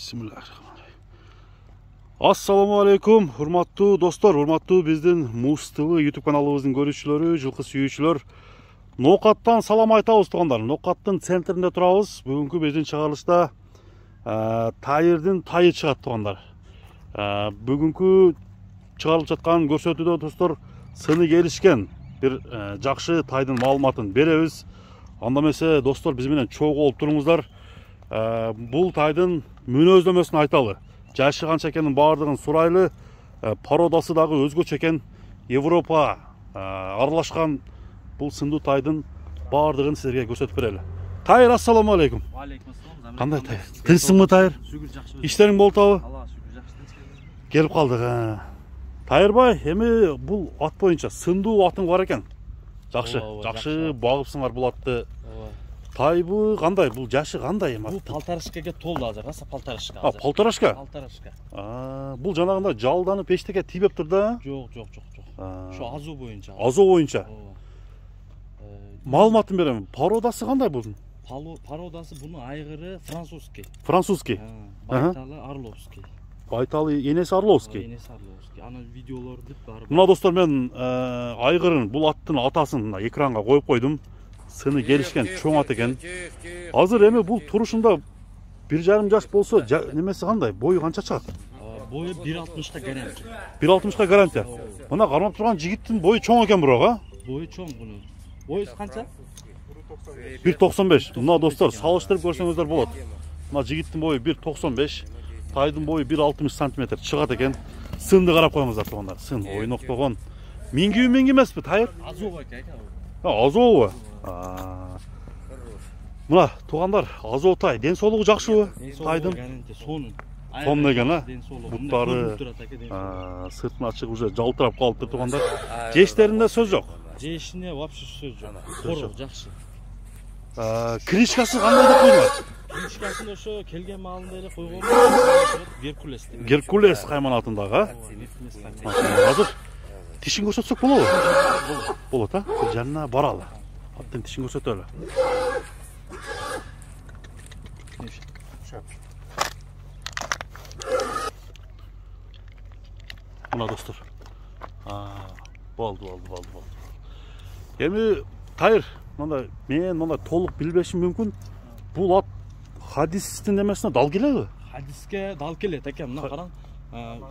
Bismillahirrahmanirrahim. Assalamu alaikum, hurmattуу достор, hurmattуу биздин Муз ТВ YouTube каналыбыздын көрүүчүлөрү, жылкы сүйүүчүлөр. Ноокаттан салам айтабыз туугандар. Ноокаттын центринде турабыз. Бүгүнкү биздин чыгарылышта тайырдын тайы чыгат туугандар. Бүгүнкү чыгарылып жаткан көрсөтүүдө достор сыны келишкен бир жакшы тайдын маалыматын беребиз. Анда эмесе достор биз менен чогуу болуп туруңуздар. Бул тайдын мүнөздөмөсүн айталы. Жашы канча экенин баардыгын сурайлы. Породасы дагы өзгөчө экен. Европа аралашкан бул сындуу тайдын баардыгын силерге көрсөтүп берели. Тайыр, ассаламу алейкум. Алейкум ассалам. Кандай Тайыр? Тынчсыңбы Тайыр? Шүгүр жакшы. Иштериң болуп атабы? Алла шүгүр жакшы. Келип калдык. Тайырбай, эми бул ат боюнча сындуу атың бар экен. Жакшы, жакшы багыпсыңар бул атты. Тайбы кандай? Бул жашы кандай эми? Бул полторашкага толду азыр, раса полторашка. Полторашка? Полторашка. Бул жанагындай жалданып эчтеке тийбеп тур да? Жок. Ошо азуу боюнча. Азуу боюнча. Маалыматын берем. Породасы кандай булдун? Породасы бунун айгыры французский. Французский. Байталы Орловский. Байталы энеси Орловский. Энеси Орловский. Анын видеолорду баары. Мына достор, мен айгырын, бул аттын атасын экранга коюп койдум. Сыны келишкен чоң ат экен. Азыр эми бул турушунда 1,5 жаш болсо, немеси кандай? Бою канча чыгат? Бою 1,60ка гарантия. 1,60ка гарантия. Мына кармап турган жигиттин бою чоң экен бирок, Бою чоң бунун. Боюсу канча? 1,95. Мына достор, салыштырып көрсөңүздөр болот. Мына жигиттин бою 1,95, тайдын бою 1,60 см чыгат экен. Сынды карап коюңуздар туугандар. Сын ойноктогон. Минги эмеспи, Тайыр? Азуу экен. Азоо. Мына туугандар, азоо тай, ден соолугу жакшыбы? Тайдын сонун экен, буттары сыртына чыгып уже жалтырап калыптыр туугандар. Жештеринде сөз жок. Жешине вообще сөз жок. Короо жакшы. Кришкасы кандай деп койдуңар? Кришкасын ошо келген маалында эле койгон. Геркулес. Геркулес кайманатындагы, Азыр тишин көрсөтсөк болобу? Болот, Бир жанына баралы. Аттын тишин көрсөтөлү. Мына достор. Болду. Эми Тайыр, мен мындай толук билбешим мүмкүн. Бул ат хадистин эмесине дал келеби? Хадиске дал келет экен. Мына караң.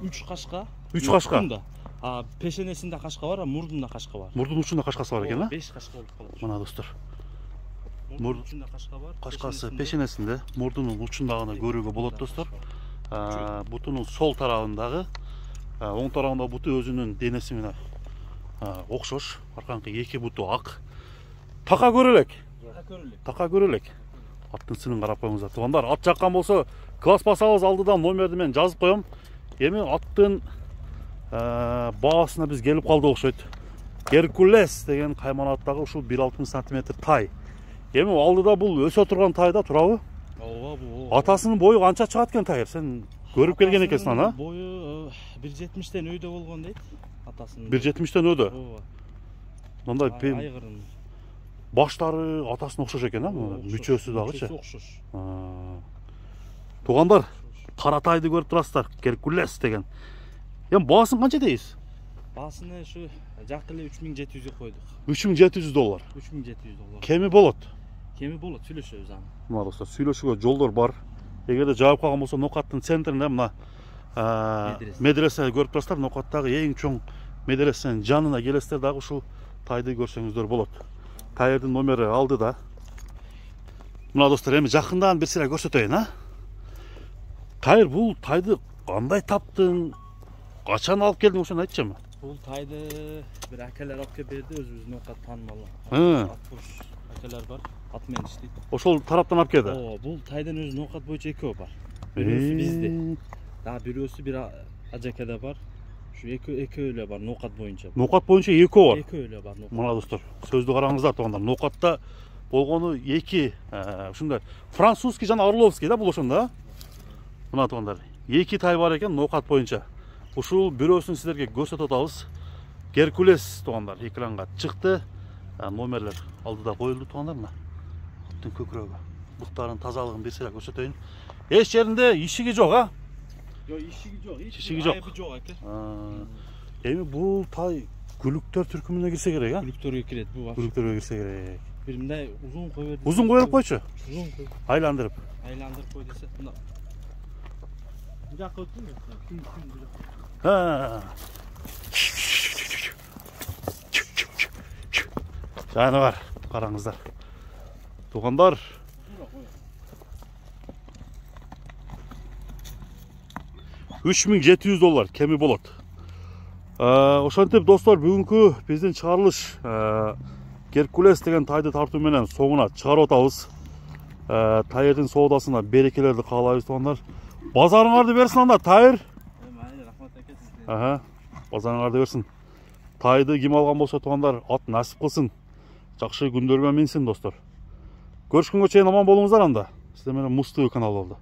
3 кашка. 3 кашка. Пешенесинде кашка бар, мурдунда кашка бар. Мурдун учунда кашкасы бар экен, 5 кашка болуп калат. Мына достор. Мурдун учунда кашка бар. Кашкасы пешенесинде, мурдунун учунда гана көрүүгө болот достор. Бутунун сол тарабындагы, оң тарабында буту өзүнүн денеси менен окшош, арканкы 2 буту ак. Така көрөлөк. Аттын сынын карап коюңуздар туугандар. Ат жаккан болсо, класс басабыз, алдыдан номерди мен жазып коем. Эми аттын баасына биз келип калдык окшойт. Геркулес деген кайманаттагы ушул 1,60 см тай. Эми алдыда бул өсө турган тайда турабы? Ооба. Атасынын бою канча чыгат экен Тайыр? Сен көрүп келген экенсиң, Бою 1,70тен өйдө болгон дейт. Атасынын 1,70тен өйдө. Ооба. Мындай айгырын баштары атасына окшош экен, мүчөсү дагычы. Окшош. Туугандар, кара тайды көрүп турасыздар. Геркулес деген. Эми баасын канча дейсиз? Баасыны ушу жакты эле 3700 койдук. $3,700. 3700 Кеми болот. Болот, сүйлөшөбүз аны. Мына достор, сүйлөшүүгө жолдор бар. Эгерде жаап калган болсо, Ноокаттын центринде мына медресе көрүп турасыздар. Ноокаттагы эң чоң медресенин жанына келесиздер, дагы ушул тайды көрсөңүздөр болот. Тайырдын номери алдыда. Мына достор, эми жакындан бир сыйра көрсөтөйүн, Тайыр, бул тайды кандай таптың? Качан алып келдиң, ошону айтчымы? Бул тайды бир акелер алып келип берди, өзүбүздүн Ноокат таанымал. Акелер бар, ат менен иштейт. Ошол тараптан алып келди. Бул тайдын өзү Ноокат боюнча экөө бар. Бирөөсү бизде. Бирөөсү бир ажакеде бар. Ушу экөө эле бар Ноокат боюнча. Ноокат боюнча экөө бар. Экөө эле бар. Мына достор, сөздү караңыздар туугандар. Ноокатта болгону 2, ушундай французский жана орловский да бул ошондо. Мына туугандар, 2 тай бар экен Ноокат боюнча. Ушул бирөөсүн силерге көрсөтүп атабыз. Геркулес туугандар экранга чыкты. Номерлер алдыда коюлду туугандар. Мына аттын көкүрөгү, буктарынын тазалыгын бир сыйра көрсөтөйүн. Eş жеринде ишиги жок, а? Yo işigi yok. İşigi yok. Ayıbı yok aka. Эми бул тай күлүктөр түркүмүнө кирсе керек, а? Kulüktörü kiret bu var. Күлүктөргө кирсе керек. Birimde uzun koy verdi. Uzun koyup койчу. Uzun koy. Айландырып. Aylandırıp koy dese. Buna. Bucak koydun mu? Şun bucak. Ha. Жаны бар, караңыздар. Туугандар, $3700 кеми болот. Ошентип достор, бүгүнкү биздин чыгарылыш Геркулес деген тайды тартуу менен соңуна чыгарып атабыз. Тайырдын соодасына берекелерди каалайбыз туугандар. Базарыңарды берсин анда, Тайыр. Базарыңарды берсин. Тайды ким алган болсо туугандар, ат насип кылсын. Жакшы күндөргө минсин достор. Көрүшкөнгө чейин аман болуңуздар анда. Сиздер менен Муз ТВ каналы болду.